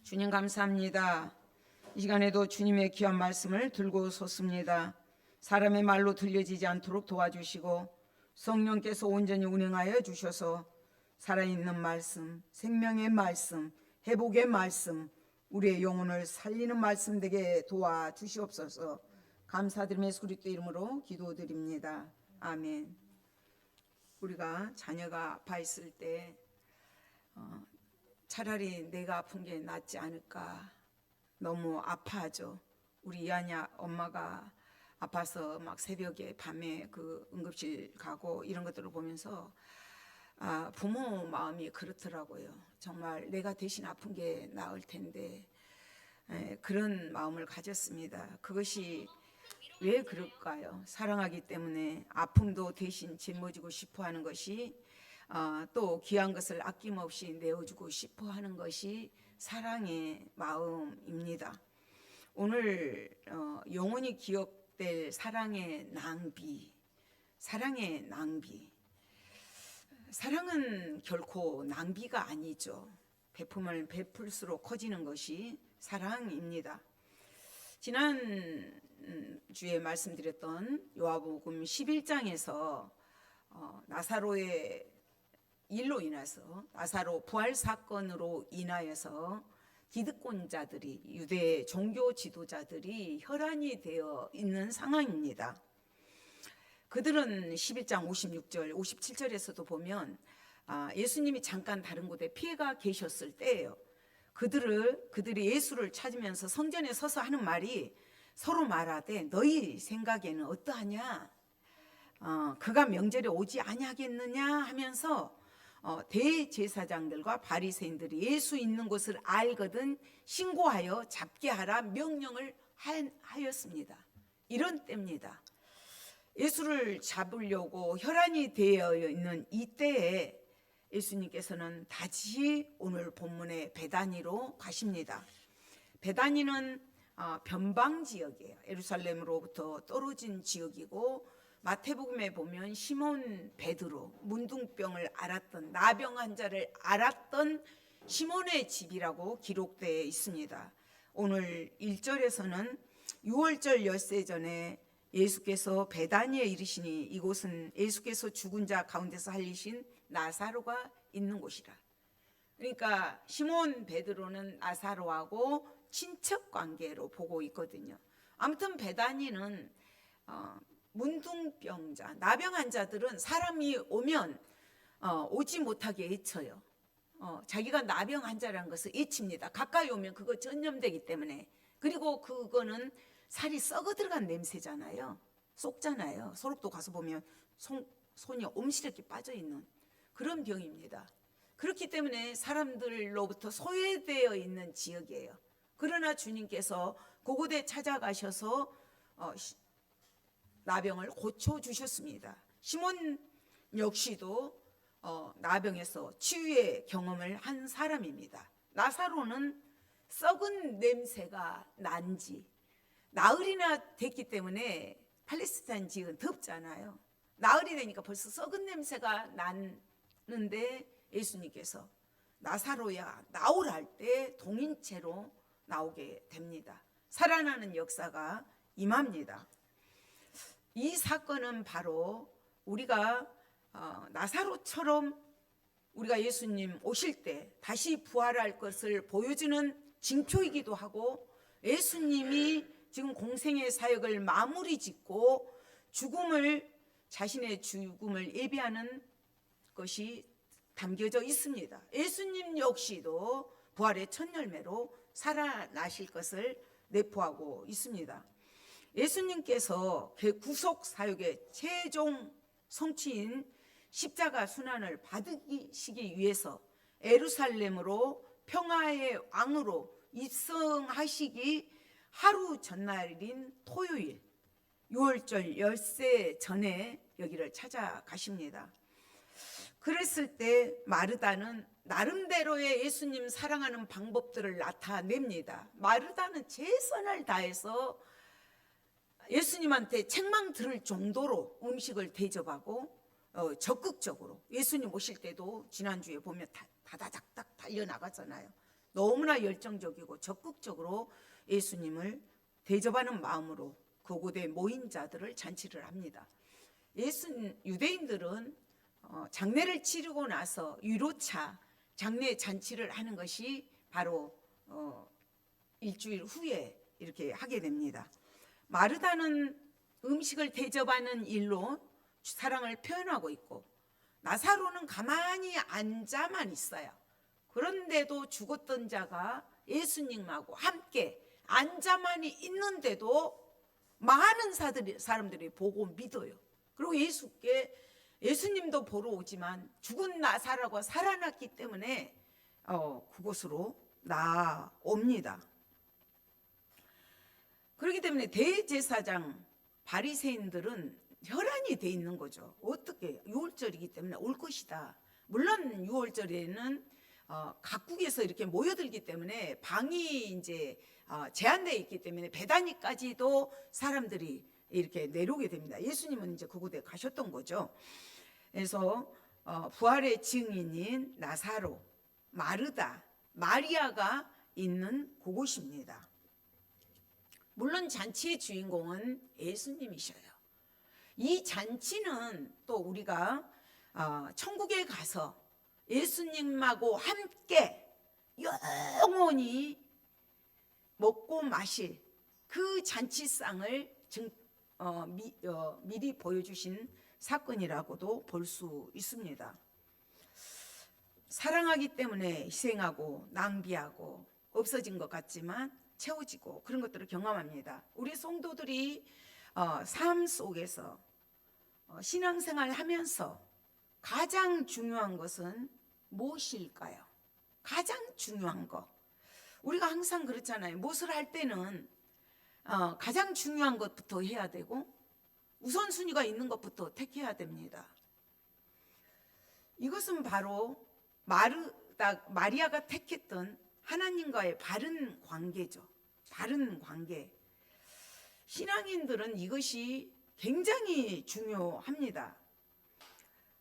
주님 감사합니다. 이 시간에도 주님의 귀한 말씀을 들고 섰습니다. 사람의 말로 들려지지 않도록 도와주시고 성령께서 온전히 운행하여 주셔서 살아있는 말씀, 생명의 말씀, 회복의 말씀, 우리의 영혼을 살리는 말씀 되게 도와주시옵소서. 감사드리며 예수 그리스도 이름으로 기도드립니다. 아멘. 우리가 자녀가 아파 있을 때 차라리 내가 아픈 게 낫지 않을까, 너무 아파하죠. 우리 이한이 엄마가 아파서 막 새벽에 밤에 그 응급실 가고 이런 것들을 보면서 부모 마음이 그렇더라고요. 정말 내가 대신 아픈 게 나을 텐데 그런 마음을 가졌습니다. 그것이 왜 그럴까요? 사랑하기 때문에 아픔도 대신 짊어지고 싶어 하는 것이, 또 귀한 것을 아낌없이 내어주고 싶어 하는 것이 사랑의 마음입니다. 오늘 영원히 기억될 사랑의 낭비. 사랑은 결코 낭비가 아니죠. 베품을 베풀수록 커지는 것이 사랑입니다. 지난 주에 말씀드렸던 요한복음 11장에서 나사로의 일로 인해서, 나사로 부활 사건으로 인하여서 기득권자들이, 유대 종교 지도자들이 혈안이 되어 있는 상황입니다. 그들은 11장 56절 57절에서도 보면 예수님이 잠깐 다른 곳에 피해가 계셨을 때예요. 그들이 예수를 찾으면서 성전에 서서 하는 말이 서로 말하되 너희 생각에는 어떠하냐, 그가 명절에 오지 아니하겠느냐 하면서 대제사장들과 바리새인들이 예수 있는 곳을 알거든 신고하여 잡게 하라 명령을 하였습니다. 이런 때입니다. 예수를 잡으려고 혈안이 되어 있는 이때에 예수님께서는 다시 오늘 본문의 베다니로 가십니다. 베다니는 변방 지역이에요. 예루살렘으로부터 떨어진 지역이고, 마태복음에 보면 시몬 베드로, 문둥병을 앓았던, 나병 환자를 앓았던 시몬의 집이라고 기록되어 있습니다. 오늘 1절에서는 유월절 엿새 전에 예수께서 베다니에 이르시니 이곳은 예수께서 죽은 자 가운데서 살리신 나사로가 있는 곳이라. 그러니까 시몬 베드로는 나사로하고 친척 관계로 보고 있거든요. 아무튼 베다니는 문둥병자, 나병 환자들은 사람이 오면 오지 못하게 애쳐요. 자기가 나병 환자라는 것을 애칩니다. 가까이 오면 그거 전염되기 때문에. 그리고 그거는 살이 썩어 들어간 냄새잖아요. 쏙잖아요. 소록도 가서 보면 손이 옴시럽게 빠져있는 그런 병입니다. 그렇기 때문에 사람들로부터 소외되어 있는 지역이에요. 그러나 주님께서 그곳에 찾아가셔서 나병을 고쳐주셨습니다. 시몬 역시도 나병에서 치유의 경험을 한 사람입니다. 나사로는 썩은 냄새가 난지 나흘이나 됐기 때문에, 팔레스타인 지역은 덥잖아요. 나흘이 되니까 벌써 썩은 냄새가 났는데 예수님께서 나사로야 나오라 할 때 동인체로 나오게 됩니다. 살아나는 역사가 임합니다. 이 사건은 바로 우리가 나사로처럼 우리가 예수님 오실 때 다시 부활할 것을 보여주는 징표이기도 하고, 예수님이 지금 공생의 사역을 마무리 짓고 자신의 죽음을 예비하는 것이 담겨져 있습니다. 예수님 역시도 부활의 첫 열매로 살아나실 것을 내포하고 있습니다. 예수님께서 구속 사역의 최종 성취인 십자가 순환을 받으시기 위해서 예루살렘으로 평화의 왕으로 입성하시기 하루 전날인 토요일, 유월절 엿새 전에 여기를 찾아가십니다. 그랬을 때 마르다는 나름대로의 예수님 사랑하는 방법들을 나타냅니다. 마르다는 최선을 다해서 예수님한테 책망 들을 정도로 음식을 대접하고 적극적으로, 예수님 오실 때도 지난주에 보면 다다닥닥 달려나가잖아요. 너무나 열정적이고 적극적으로 예수님을 대접하는 마음으로 그곳에 모인 자들을 잔치를 합니다. 유대인들은 장례를 치르고 나서 유로차 장례 잔치를 하는 것이 바로 일주일 후에 이렇게 하게 됩니다. 마르다는 음식을 대접하는 일로 사랑을 표현하고 있고, 나사로는 가만히 앉아만 있어요. 그런데도 죽었던 자가 예수님하고 함께 앉아만 있는데도 많은 사람들이 보고 믿어요. 그리고 예수님도 보러 오지만 죽은 나사로가 살아났기 때문에 그곳으로 나옵니다. 그렇기 때문에 대제사장 바리새인들은 혈안이 돼 있는 거죠. 어떻게? 유월절이기 때문에 올 것이다. 물론 유월절에는 각국에서 이렇게 모여들기 때문에 방이 이제 제한되어 있기 때문에 베다니까지도 사람들이 이렇게 내려오게 됩니다. 예수님은 이제 그곳에 가셨던 거죠. 그래서 부활의 증인인 나사로, 마르다, 마리아가 있는 그곳입니다. 물론 잔치의 주인공은 예수님이셔요. 이 잔치는 또 우리가 천국에 가서 예수님하고 함께 영원히 먹고 마실 그 잔치상을 미리 보여주신 사건이라고도 볼 수 있습니다. 사랑하기 때문에 희생하고 낭비하고 없어진 것 같지만 채워지고 그런 것들을 경험합니다. 우리 성도들이 삶 속에서 신앙생활 하면서 가장 중요한 것은 무엇일까요? 가장 중요한 거. 우리가 항상 그렇잖아요. 무엇을 할 때는 가장 중요한 것부터 해야 되고 우선순위가 있는 것부터 택해야 됩니다. 이것은 바로 마리아가 택했던 하나님과의 바른 관계죠. 바른 관계. 신앙인들은 이것이 굉장히 중요합니다.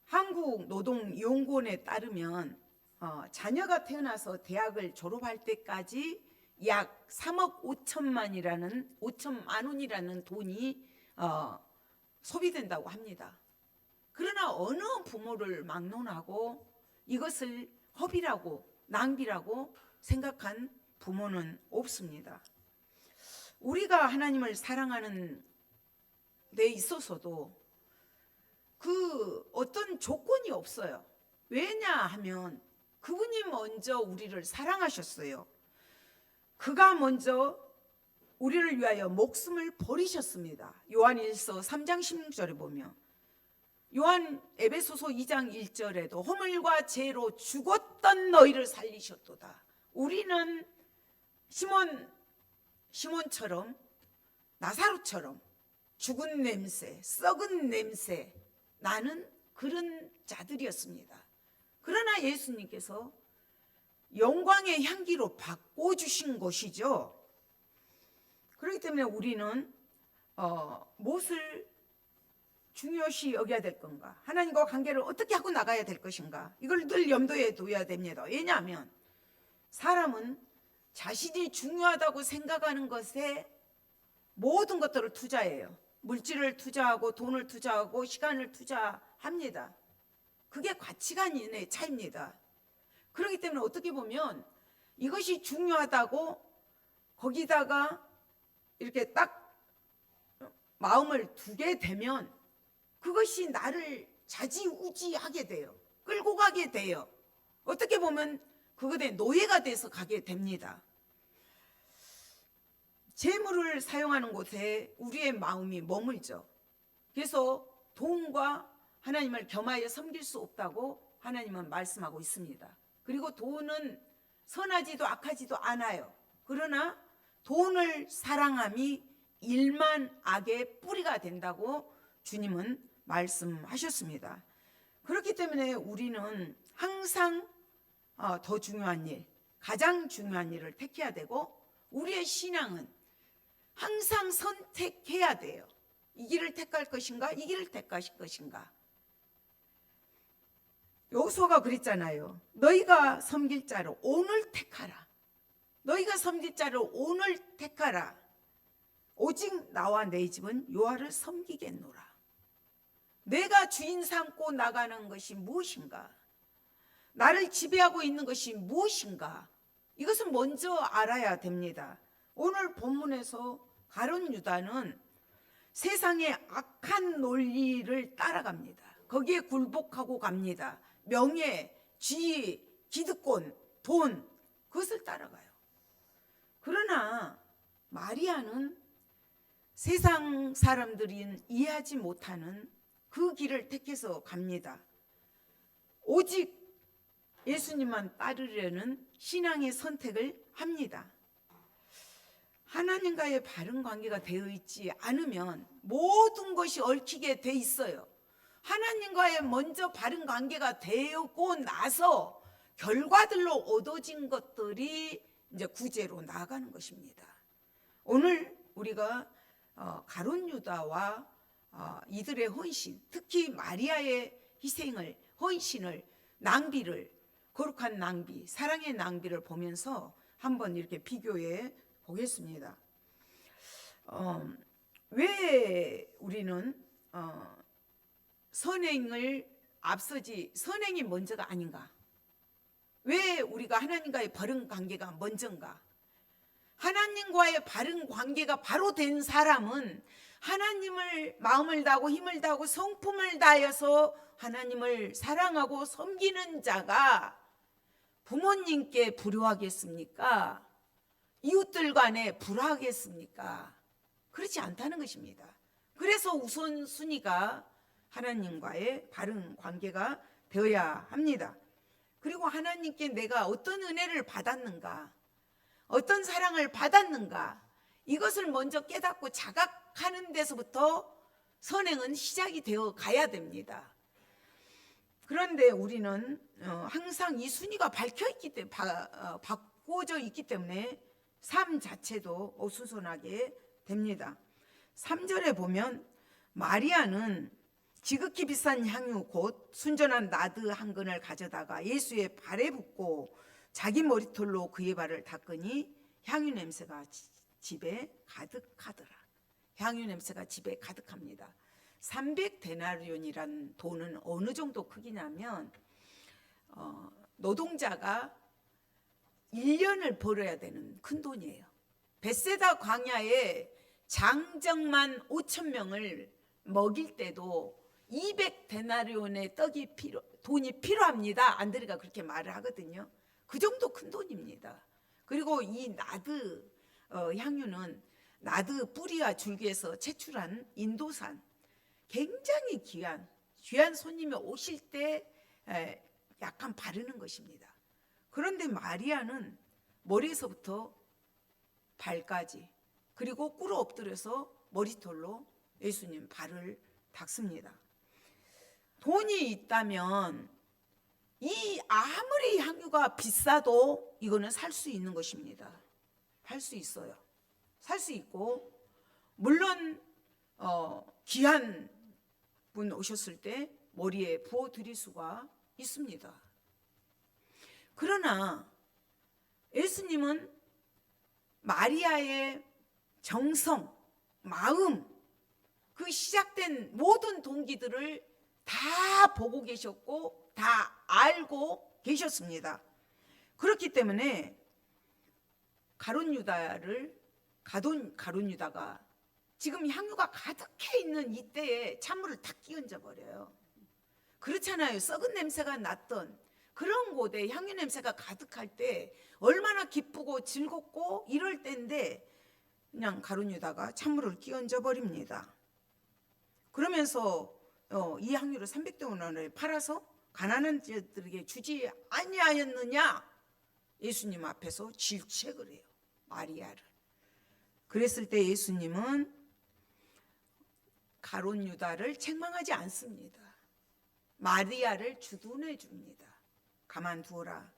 한국노동연구원에 따르면 자녀가 태어나서 대학을 졸업할 때까지 약 3억 5천만 원이라는 돈이 소비된다고 합니다. 그러나 어느 부모를 막론하고 이것을 허비라고 낭비라고 생각한 부모는 없습니다. 우리가 하나님을 사랑하는 데 있어서도 그 어떤 조건이 없어요. 왜냐하면 그분이 먼저 우리를 사랑하셨어요. 그가 먼저 우리를 위하여 목숨을 버리셨습니다. 요한일서 3장 16절에 보면, 에베소서 2장 1절에도 허물과 죄로 죽었던 너희를 살리셨도다. 우리는 시몬처럼 나사로처럼 죽은 냄새, 썩은 냄새 나는 그런 자들이었습니다. 그러나 예수님께서 영광의 향기로 바꿔주신 것이죠. 그렇기 때문에 우리는 무엇을 중요시 여겨야 될 건가? 하나님과 관계를 어떻게 하고 나가야 될 것인가? 이걸 늘 염두에 둬야 됩니다. 왜냐하면 사람은 자신이 중요하다고 생각하는 것에 모든 것들을 투자해요. 물질을 투자하고 돈을 투자하고 시간을 투자합니다. 그게 가치관의 차이입니다. 그렇기 때문에 어떻게 보면 이것이 중요하다고 거기다가 이렇게 딱 마음을 두게 되면 그것이 나를 좌지우지하게 돼요. 끌고 가게 돼요. 어떻게 보면 그것에 노예가 돼서 가게 됩니다. 재물을 사용하는 곳에 우리의 마음이 머물죠. 그래서 돈과 하나님을 겸하여 섬길 수 없다고 하나님은 말씀하고 있습니다. 그리고 돈은 선하지도 악하지도 않아요. 그러나 돈을 사랑함이 일만 악의 뿌리가 된다고 주님은 말씀하셨습니다. 그렇기 때문에 우리는 항상 더 중요한 일, 가장 중요한 일을 택해야 되고, 우리의 신앙은 항상 선택해야 돼요. 이 길을 택할 것인가, 이 길을 택할 것인가. 여호수아가 그랬잖아요. 너희가 섬길 자를 오늘 택하라. 너희가 섬길 자를 오늘 택하라. 오직 나와 내 집은 여호와를 섬기겠노라. 내가 주인 삼고 나가는 것이 무엇인가? 나를 지배하고 있는 것이 무엇인가? 이것은 먼저 알아야 됩니다. 오늘 본문에서 가룟 유다는 세상의 악한 논리를 따라갑니다. 거기에 굴복하고 갑니다. 명예, 지위, 기득권, 돈, 그것을 따라가요. 그러나 마리아는 세상 사람들이 이해하지 못하는 그 길을 택해서 갑니다. 오직 예수님만 따르려는 신앙의 선택을 합니다. 하나님과의 바른 관계가 되어 있지 않으면 모든 것이 얽히게 돼 있어요. 하나님과의 먼저 바른 관계가 되고 나서 결과들로 얻어진 것들이 이제 구제로 나아가는 것입니다. 오늘 우리가 가룟 유다와 이들의 헌신, 특히 마리아의 희생을, 헌신을, 낭비를, 거룩한 낭비, 사랑의 낭비를 보면서 한번 이렇게 비교해 보겠습니다. 왜 우리는 선행을 앞서지 선행이 먼저가 아닌가? 왜 우리가 하나님과의 바른 관계가 먼저인가? 하나님과의 바른 관계가 바로 된 사람은 하나님을 마음을 다하고 힘을 다하고 성품을 다해서 하나님을 사랑하고 섬기는 자가 부모님께 불효하겠습니까? 이웃들 간에 불화하겠습니까? 그렇지 않다는 것입니다. 그래서 우선순위가 하나님과의 바른 관계가 되어야 합니다. 그리고 하나님께 내가 어떤 은혜를 받았는가, 어떤 사랑을 받았는가, 이것을 먼저 깨닫고 자각하는 데서부터 선행은 시작이 되어 가야 됩니다. 그런데 우리는 항상 이 순위가 밝혀있기 때문에, 바꿔져 있기 때문에 삶 자체도 어수선하게 됩니다. 3절에 보면 마리아는 지극히 비싼 향유 곧 순전한 나드 한 근을 가져다가 예수의 발에 붓고 자기 머리털로 그의 발을 닦으니 향유 냄새가 집에 가득하더라. 향유 냄새가 집에 가득합니다. 300데나리온이라는 돈은 어느 정도 크기냐면 노동자가 1년을 벌어야 되는 큰 돈이에요. 벳세다 광야에 장정만 5,000명을 먹일 때도 200데나리온의 돈이 필요합니다. 안드레가 그렇게 말을 하거든요. 그 정도 큰 돈입니다. 그리고 이 나드 향유는 나드 뿌리와 줄기에서 채출한 인도산, 굉장히 귀한 손님이 오실 때 약간 바르는 것입니다. 그런데 마리아는 머리에서부터 발까지, 그리고 꿇어 엎드려서 머리털로 예수님 발을 닦습니다. 돈이 있다면 이 아무리 향유가 비싸도 이거는 살 수 있는 것입니다. 살 수 있어요. 살 수 있고, 물론 귀한 분 오셨을 때 머리에 부어 드릴 수가 있습니다. 그러나 예수님은 마리아의 정성, 마음, 그 시작된 모든 동기들을 다 보고 계셨고 다 알고 계셨습니다. 그렇기 때문에 가룟 유다가 지금 향유가 가득해 있는 이때에 찬물을 탁 끼얹어 버려요. 그렇잖아요. 썩은 냄새가 났던 그런 곳에 향유 냄새가 가득할 때 얼마나 기쁘고 즐겁고 이럴 때인데 그냥 가룟 유다가 찬물을 끼얹어 버립니다. 그러면서 이 향유를 300데나리온에 팔아서 가난한 자들에게 주지 아니하였느냐? 예수님 앞에서 질책을 해요. 마리아를. 그랬을 때 예수님은 가룟 유다를 책망하지 않습니다. 마리아를 주둔해 줍니다. 가만두어라.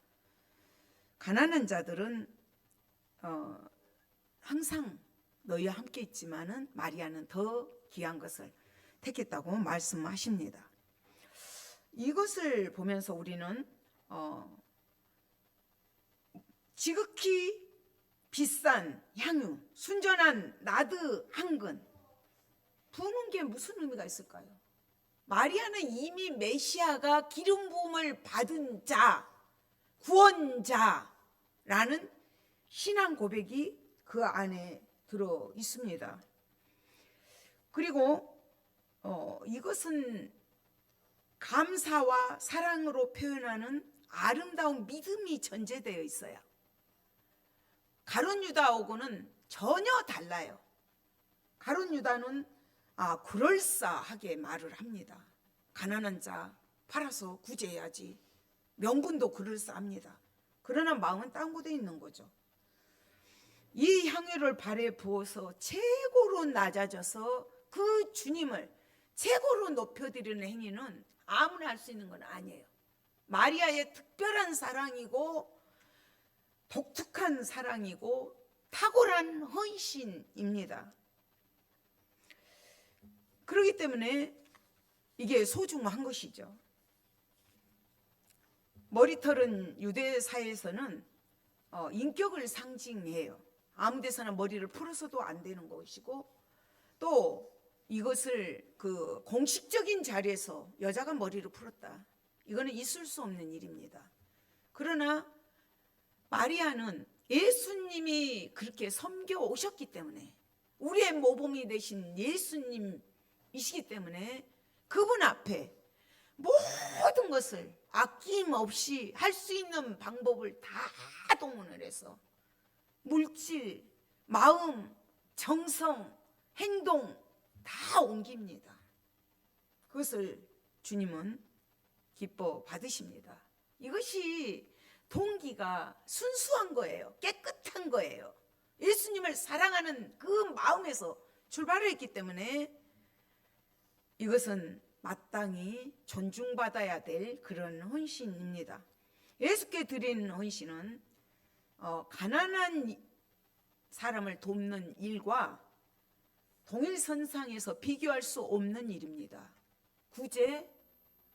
가난한 자들은 항상 너희와 함께 있지만은 마리아는 더 귀한 것을 택했다고 말씀하십니다. 이것을 보면서 우리는 지극히 비싼 향유, 순전한 나드 한 근 부는 게 무슨 의미가 있을까요? 마리아는 이미 메시아가 기름 부음을 받은 자, 구원자라는 신앙 고백이 그 안에 들어 있습니다. 그리고 이것은 감사와 사랑으로 표현하는 아름다운 믿음이 전제되어 있어요. 가룟 유다하고는 전혀 달라요. 가룟 유다는 그럴싸하게 말을 합니다. 가난한 자 팔아서 구제해야지. 명분도 그럴싸합니다. 그러나 마음은 딴 곳에 있는 거죠. 이 향유를 발에 부어서 최고로 낮아져서 그 주님을 최고로 높여드리는 행위는 아무나 할 수 있는 건 아니에요. 마리아의 특별한 사랑이고 독특한 사랑이고 탁월한 헌신입니다. 그렇기 때문에 이게 소중한 것이죠. 머리털은 유대사에서는 인격을 상징해요. 아무 데서나 머리를 풀어서도 안 되는 것이고, 또 이것을 그 공식적인 자리에서 여자가 머리를 풀었다, 이거는 있을 수 없는 일입니다. 그러나 마리아는 예수님이 그렇게 섬겨 오셨기 때문에, 우리의 모범이 되신 예수님이시기 때문에 그분 앞에 모든 것을 아낌없이 할 수 있는 방법을 다 동원을 해서 물질, 마음, 정성, 행동 다 옮깁니다. 그것을 주님은 기뻐 받으십니다. 이것이 동기가 순수한 거예요. 깨끗한 거예요. 예수님을 사랑하는 그 마음에서 출발을 했기 때문에 이것은 마땅히 존중받아야 될 그런 헌신입니다. 예수께 드리는 헌신은 가난한 사람을 돕는 일과 동일선상에서 비교할 수 없는 일입니다. 구제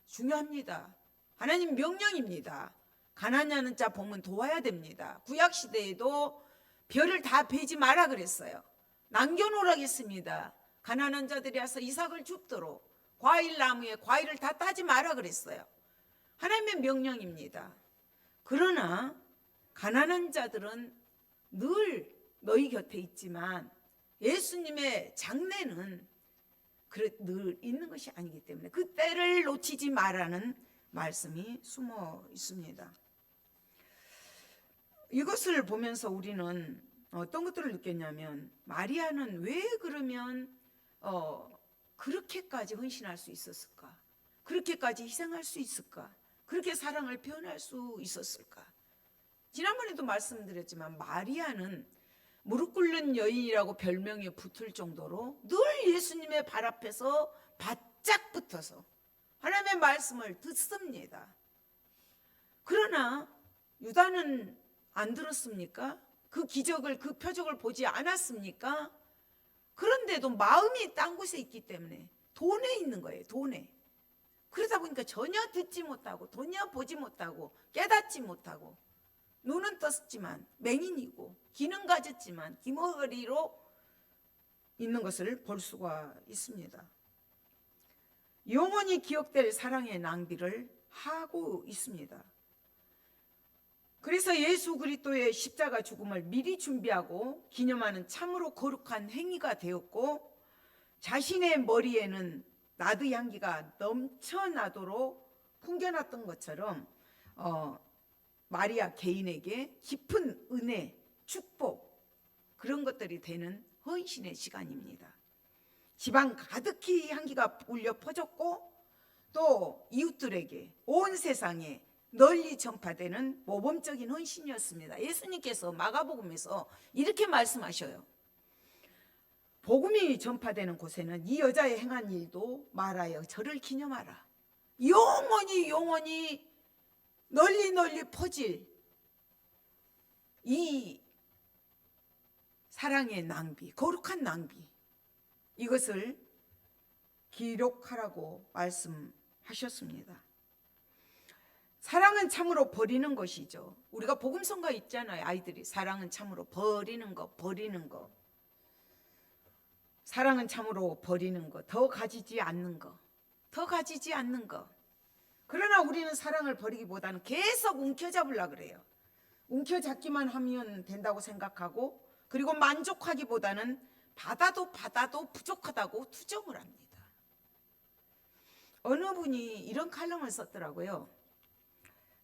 중요합니다. 하나님 명령입니다. 가난한 자 보면 도와야 됩니다. 구약시대에도 별을 다 베지 마라 그랬어요. 남겨놓으라겠습니다. 가난한 자들이 와서 이삭을 줍도록 과일나무에 과일을 다 따지 마라 그랬어요. 하나님의 명령입니다. 그러나 가난한 자들은 늘 너희 곁에 있지만 예수님의 장래는 늘 있는 것이 아니기 때문에 그 때를 놓치지 말라는 말씀이 숨어 있습니다. 이것을 보면서 우리는 어떤 것들을 느꼈냐면, 마리아는 왜 그러면 그렇게까지 헌신할 수 있었을까? 그렇게까지 희생할 수 있을까? 그렇게 사랑을 표현할 수 있었을까? 지난번에도 말씀드렸지만 마리아는 무릎 꿇는 여인이라고 별명이 붙을 정도로 늘 예수님의 발 앞에서 바짝 붙어서 하나님의 말씀을 듣습니다. 그러나 유다는 안 들었습니까? 그 기적을, 그 표적을 보지 않았습니까? 그런데도 마음이 딴 곳에 있기 때문에 돈에 있는 거예요. 돈에. 그러다 보니까 전혀 듣지 못하고 전혀 보지 못하고 깨닫지 못하고, 눈은 떴지만 맹인이고 귀는 가졌지만 귀머거리로 있는 것을 볼 수가 있습니다. 영원히 기억될 사랑의 낭비를 하고 있습니다. 그래서 예수 그리스도의 십자가 죽음을 미리 준비하고 기념하는 참으로 거룩한 행위가 되었고, 자신의 머리에는 나드 향기가 넘쳐나도록 풍겨났던 것처럼 마리아 개인에게 깊은 은혜, 축복, 그런 것들이 되는 헌신의 시간입니다. 집안 가득히 향기가 울려 퍼졌고, 또 이웃들에게, 온 세상에 널리 전파되는 모범적인 헌신이었습니다. 예수님께서 마가복음에서 이렇게 말씀하셔요. 복음이 전파되는 곳에는 이 여자의 행한 일도 말하여 저를 기념하라. 영원히 널리 퍼질 이 사랑의 낭비, 거룩한 낭비, 이것을 기록하라고 말씀하셨습니다. 사랑은 참으로 버리는 것이죠. 우리가 복음성가 있잖아요. 아이들이 사랑은 참으로 버리는 거, 버리는 거. 사랑은 참으로 버리는 거, 더 가지지 않는 거, 더 가지지 않는 거. 그러나 우리는 사랑을 버리기보다는 계속 움켜잡으려고 그래요. 움켜잡기만 하면 된다고 생각하고, 그리고 만족하기보다는 받아도 부족하다고 투정을 합니다. 어느 분이 이런 칼럼을 썼더라고요.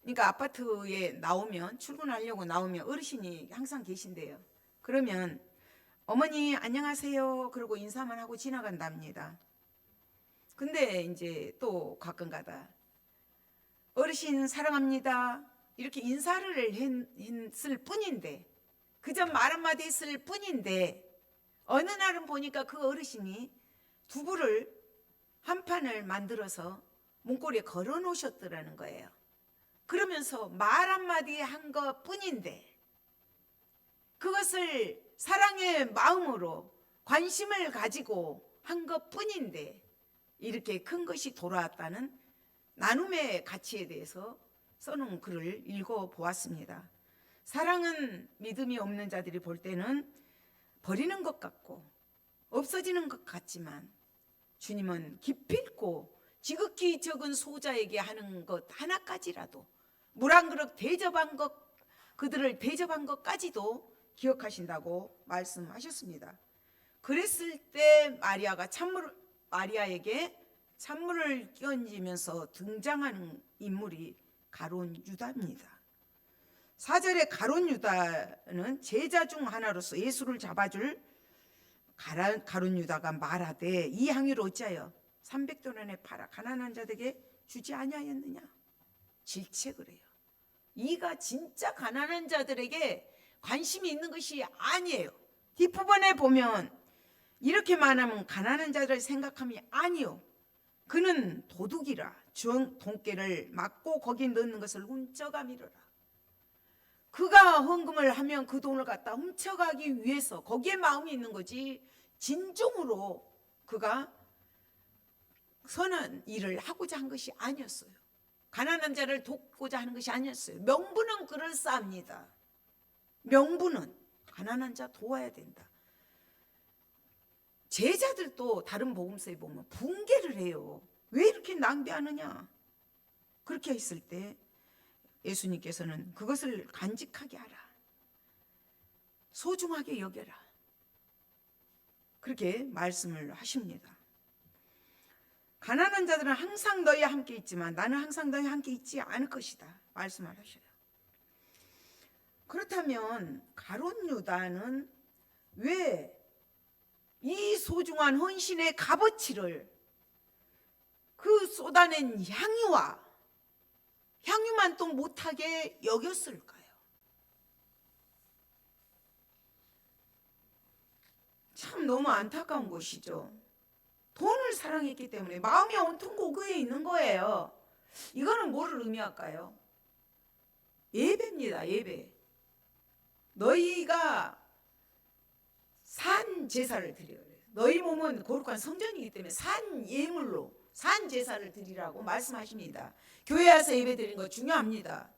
그러니까 아파트에 나오면, 출근하려고 나오면 어르신이 항상 계신데요. 그러면 어머니 안녕하세요 그러고 인사만 하고 지나간답니다. 근데 이제 또 가끔가다 어르신 사랑합니다 이렇게 인사를 했을 뿐인데, 그저 말 한마디 했을 뿐인데, 어느 날은 보니까 그 어르신이 두부를 한 판을 만들어서 문고리에 걸어 놓으셨더라는 거예요. 그러면서 말 한마디 한 것 뿐인데, 그것을 사랑의 마음으로 관심을 가지고 한 것 뿐인데 이렇게 큰 것이 돌아왔다는 나눔의 가치에 대해서 써놓은 글을 읽어보았습니다. 사랑은 믿음이 없는 자들이 볼 때는 버리는 것 같고 없어지는 것 같지만, 주님은 기필코 지극히 적은 소자에게 하는 것 하나까지라도, 물 한 그릇 대접한 것, 그들을 대접한 것까지도 기억하신다고 말씀하셨습니다. 그랬을 때 마리아에게 찬물을 끼얹으면서 등장하는 인물이 가룟 유다입니다. 4절에 가룟 유다는 제자 중 하나로서 예수를 잡아줄 가룟 유다가 말하되 이 향유를 어찌하여 300도란에 팔아 가난한 자들에게 주지 아니하였느냐. 질책을 해요. 이가 진짜 가난한 자들에게 관심이 있는 것이 아니에요. 뒷부분에 보면 이렇게 말하면 가난한 자들을 생각함이 아니요, 그는 도둑이라 돈깨를 맞고 거기 넣는 것을 훔쳐가 미르라. 그가 헌금을 하면 그 돈을 갖다 훔쳐가기 위해서 거기에 마음이 있는 거지, 진정으로 그가 선한 일을 하고자 한 것이 아니었어요. 가난한 자를 돕고자 하는 것이 아니었어요. 명분은 그럴싸합니다. 명분은 가난한 자 도와야 된다. 제자들도 다른 복음서에 보면 붕괴를 해요. 왜 이렇게 낭비하느냐. 그렇게 했을 때 예수님께서는 그것을 간직하게 하라, 소중하게 여겨라, 그렇게 말씀을 하십니다. 가난한 자들은 항상 너희와 함께 있지만 나는 항상 너희와 함께 있지 않을 것이다 말씀을 하셔요. 그렇다면 가룟 유다는 왜 이 소중한 헌신의 값어치를 그 쏟아낸 향유만 또 못하게 여겼을까요? 참 너무 안타까운 것이죠. 돈을 사랑했기 때문에 마음이 온통 고그에 있는 거예요. 이거는 뭐를 의미할까요? 예배입니다. 예배. 너희가 산 제사를 드려요. 너희 몸은 거룩한 성전이기 때문에 산 예물로 산 제사를 드리라고 말씀하십니다. 교회 와서 예배 드리는 거 중요합니다.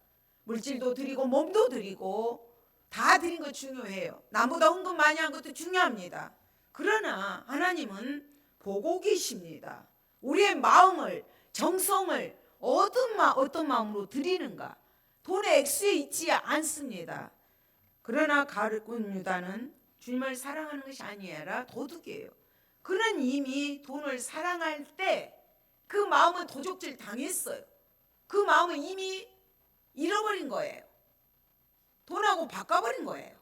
물질도 드리고 몸도 드리고 다 드린 거 중요해요. 남보다 헌금 많이 한 것도 중요합니다. 그러나 하나님은 보고 계십니다. 우리의 마음을, 정성을 어떤 마음으로 드리는가. 돈의 액수에 있지 않습니다. 그러나 가룟 유다는 주님을 사랑하는 것이 아니라 도둑이에요. 그는 이미 돈을 사랑할 때 그 마음은 도적질 당했어요. 그 마음은 이미 잃어버린 거예요. 돈하고 바꿔버린 거예요.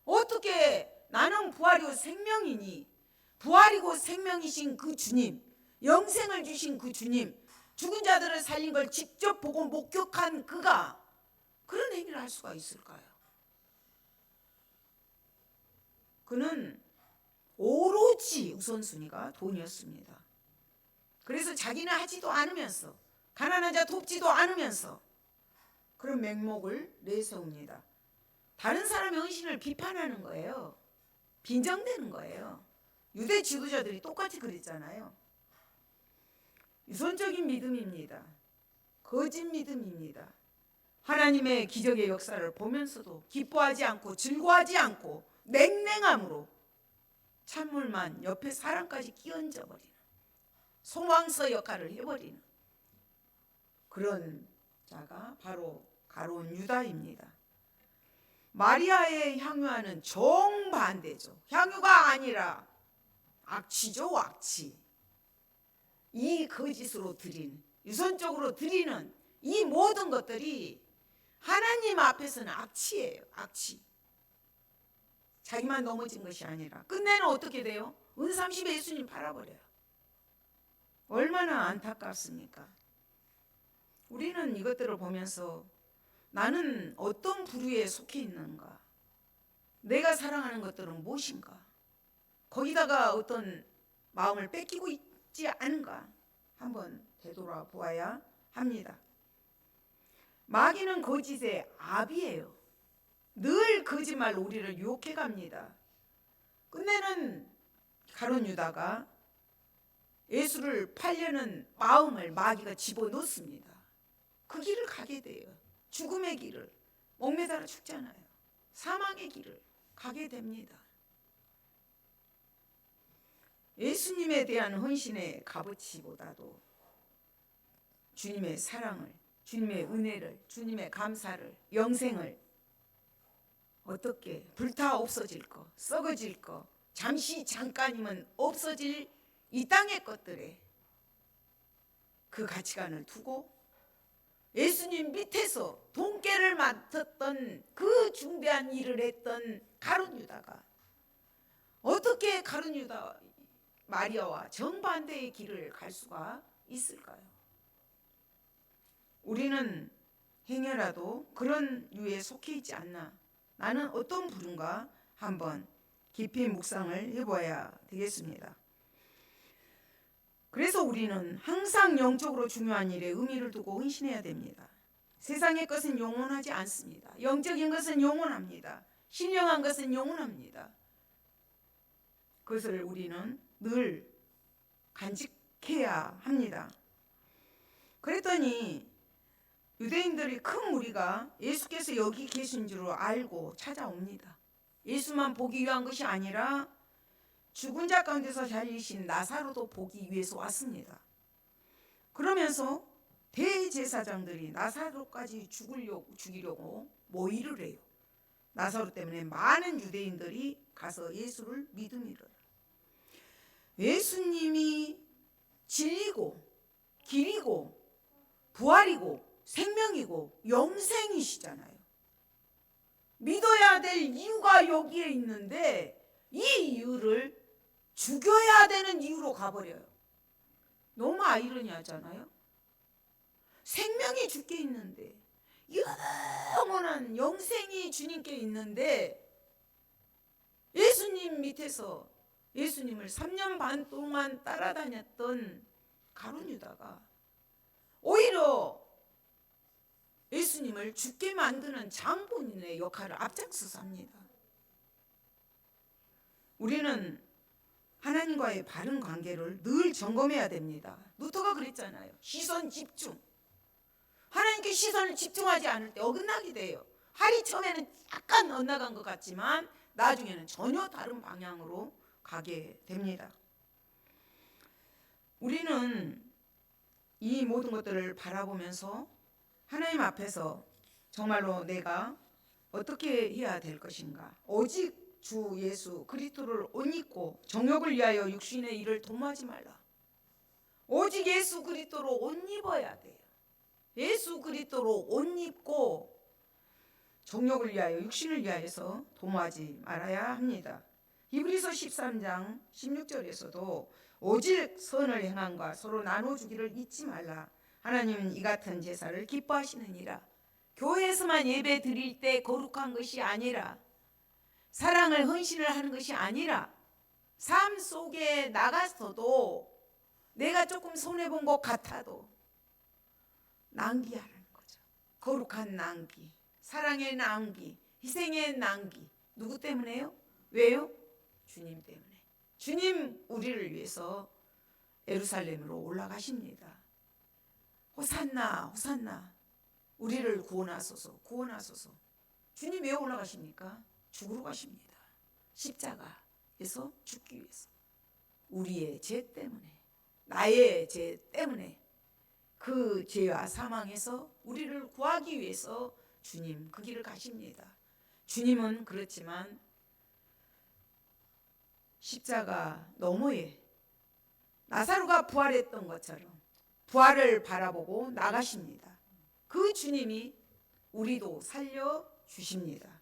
어떻게 나는 부활이고 생명이니, 부활이고 생명이신 그 주님, 영생을 주신 그 주님, 죽은 자들을 살린 걸 직접 보고 목격한 그가 그런 행위를 할 수가 있을까요? 그는 오로지 우선순위가 돈이었습니다. 그래서 자기는 하지도 않으면서, 가난한 자 돕지도 않으면서 그런 맹목을 내세웁니다. 다른 사람의 헌신을 비판하는 거예요. 빈정대는 거예요. 유대 지도자들이 똑같이 그랬잖아요. 유선적인 믿음입니다. 거짓 믿음입니다. 하나님의 기적의 역사를 보면서도 기뻐하지 않고 즐거워하지 않고 냉랭함으로 찬물만 옆에 사람까지 끼얹어 버리는 소망서 역할을 해버리는 그런 자가 바로 가룟 유다입니다. 마리아의 향유와는 정반대죠. 향유가 아니라 악취죠, 악취. 이 거짓으로 드린, 유선적으로 드리는 이 모든 것들이 하나님 앞에서는 악취예요, 악취. 자기만 넘어진 것이 아니라 끝내는 어떻게 돼요? 은30에 예수님 팔아버려요. 얼마나 안타깝습니까? 우리는 이것들을 보면서 나는 어떤 부류에 속해 있는가? 내가 사랑하는 것들은 무엇인가? 거기다가 어떤 마음을 뺏기고 있지 않은가? 한번 되돌아보아야 합니다. 마귀는 거짓의 압이에요. 늘 거짓말로 우리를 유혹해 갑니다. 끝내는 가룟 유다가 예수를 팔려는 마음을 마귀가 집어넣습니다. 그 길을 가게 돼요. 죽음의 길을, 목매달아 죽잖아요. 사망의 길을 가게 됩니다. 예수님에 대한 헌신의 값어치보다도 주님의 사랑을, 주님의 은혜를, 주님의 감사를, 영생을 어떻게 불타 없어질 거, 썩어질 거, 잠시 잠깐이면 없어질 이 땅의 것들에 그 가치관을 두고 예수님 밑에서 돈깨를 맡았던 그 중대한 일을 했던 가룟 유다가 어떻게 가룟 유다 마리아와 정반대의 길을 갈 수가 있을까요? 우리는 행여라도 그런 유에 속해 있지 않나, 나는 어떤 부류인가 한번 깊이 묵상을 해봐야 되겠습니다. 그래서 우리는 항상 영적으로 중요한 일에 의미를 두고 헌신해야 됩니다. 세상의 것은 영원하지 않습니다. 영적인 것은 영원합니다. 신령한 것은 영원합니다. 그것을 우리는 늘 간직해야 합니다. 그랬더니 유대인들이 큰 무리가 예수께서 여기 계신 줄 알고 찾아옵니다. 예수만 보기 위한 것이 아니라 죽은 자 가운데서 살리신 나사로도 보기 위해서 왔습니다. 그러면서 대제사장들이 나사로까지 죽이려고 모의를 해요. 나사로 때문에 많은 유대인들이 가서 예수를 믿음이라. 예수님이 진리고 길이고 부활이고 생명이고 영생이시잖아요. 믿어야 될 이유가 여기에 있는데 이 이유를 죽여야 되는 이유로 가버려요. 너무 아이러니하잖아요. 생명이 주께 있는데, 영원한 영생이 주님께 있는데 예수님 밑에서 예수님을 3년 반 동안 따라다녔던 가룟 유다가 오히려 예수님을 죽게 만드는 장본인의 역할을 앞장서서 합니다. 우리는 하나님과의 바른 관계를 늘 점검해야 됩니다. 루터가 그랬잖아요. 시선 집중. 하나님께 시선을 집중하지 않을 때 어긋나게 돼요. 할이 처음에는 약간 엇나간 것 같지만 나중에는 전혀 다른 방향으로 가게 됩니다. 우리는 이 모든 것들을 바라보면서 하나님 앞에서 정말로 내가 어떻게 해야 될 것인가, 오직 주 예수 그리스도를 옷 입고 정욕을 위하여 육신의 일을 도모하지 말라. 오직 예수 그리스도로 옷 입어야 돼요. 예수 그리스도로 옷 입고 정욕을 위하여 육신을 위하여서 도모하지 말아야 합니다. 히브리서 13장 16절에서도 오직 선을 행함과 서로 나눠주기를 잊지 말라. 하나님은 이 같은 제사를 기뻐하시느니라. 교회에서만 예배 드릴 때 거룩한 것이 아니라, 사랑을 헌신을 하는 것이 아니라, 삶 속에 나가서도 내가 조금 손해본 것 같아도 낭비하라는 거죠. 거룩한 낭비, 사랑의 낭비, 희생의 낭비. 누구 때문에요? 왜요? 주님 때문에. 주님 우리를 위해서 예루살렘으로 올라가십니다. 호산나 호산나 우리를 구원하소서 구원하소서. 주님 왜 올라가십니까? 죽으러 가십니다. 십자가에서 죽기 위해서. 우리의 죄 때문에, 나의 죄 때문에, 그 죄와 사망에서 우리를 구하기 위해서 주님 그 길을 가십니다. 주님은 그렇지만 십자가 너머에 나사로가 부활했던 것처럼 부활을 바라보고 나가십니다. 그 주님이 우리도 살려주십니다.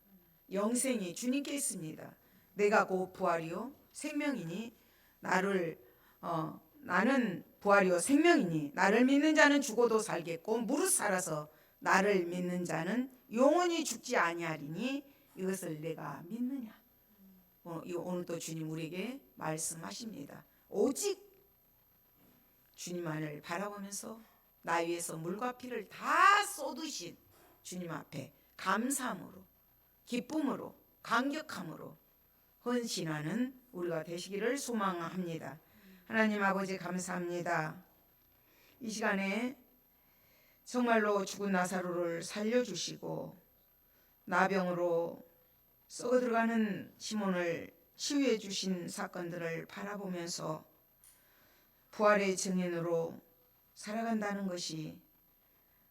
영생이 주님께 있습니다. 내가 곧 부활이요 생명이니 나는 부활이요 생명이니 나를 믿는 자는 죽어도 살겠고 무릇 살아서 나를 믿는 자는 영원히 죽지 아니하리니 이것을 내가 믿느냐. 오늘 또 주님 우리에게 말씀하십니다. 오직 주님만을 바라보면서 나 위해서 물과 피를 다 쏟으신 주님 앞에 감사함으로 기쁨으로 감격함으로 헌신하는 우리가 되시기를 소망합니다. 하나님 아버지 감사합니다. 이 시간에 정말로 죽은 나사로를 살려주시고 나병으로 썩어 들어가는 시몬을 치유해 주신 사건들을 바라보면서 부활의 증인으로 살아간다는 것이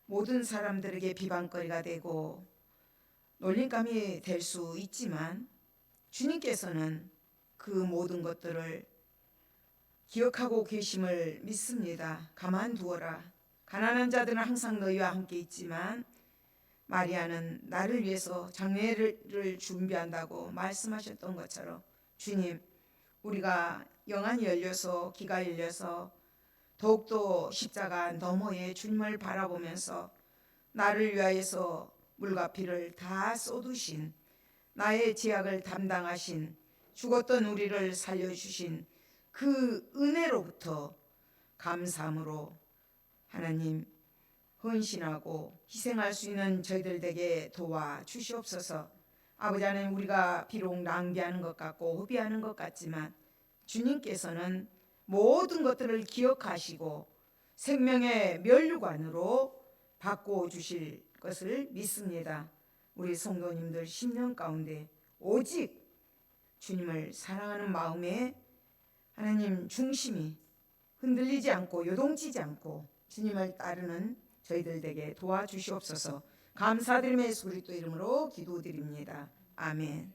모든 사람들에게 비방거리가 되고 놀림감이 될 수 있지만 주님께서는 그 모든 것들을 기억하고 계심을 믿습니다. 가만두어라. 가난한 자들은 항상 너희와 함께 있지만 마리아는 나를 위해서 장례를 준비한다고 말씀하셨던 것처럼 주님, 우리가 영안이 열려서 귀가 열려서 더욱더 십자가 너머에 주님을 바라보면서 나를 위하여서 물과 피를 다 쏟으신 나의 죄악을 담당하신 죽었던 우리를 살려주신 그 은혜로부터 감사함으로 하나님 헌신하고 희생할 수 있는 저희들 되게 도와주시옵소서. 아버지 하나님, 우리가 비록 낭비하는 것 같고 허비하는 것 같지만 주님께서는 모든 것들을 기억하시고 생명의 면류관으로 바꿔주실 것을 믿습니다. 우리 성도님들 10년 가운데 오직 주님을 사랑하는 마음에 하나님 중심이 흔들리지 않고 요동치지 않고 주님을 따르는 저희들 되게 도와주시옵소서. 감사드리며 예수 그리스도 이름으로 기도드립니다. 아멘.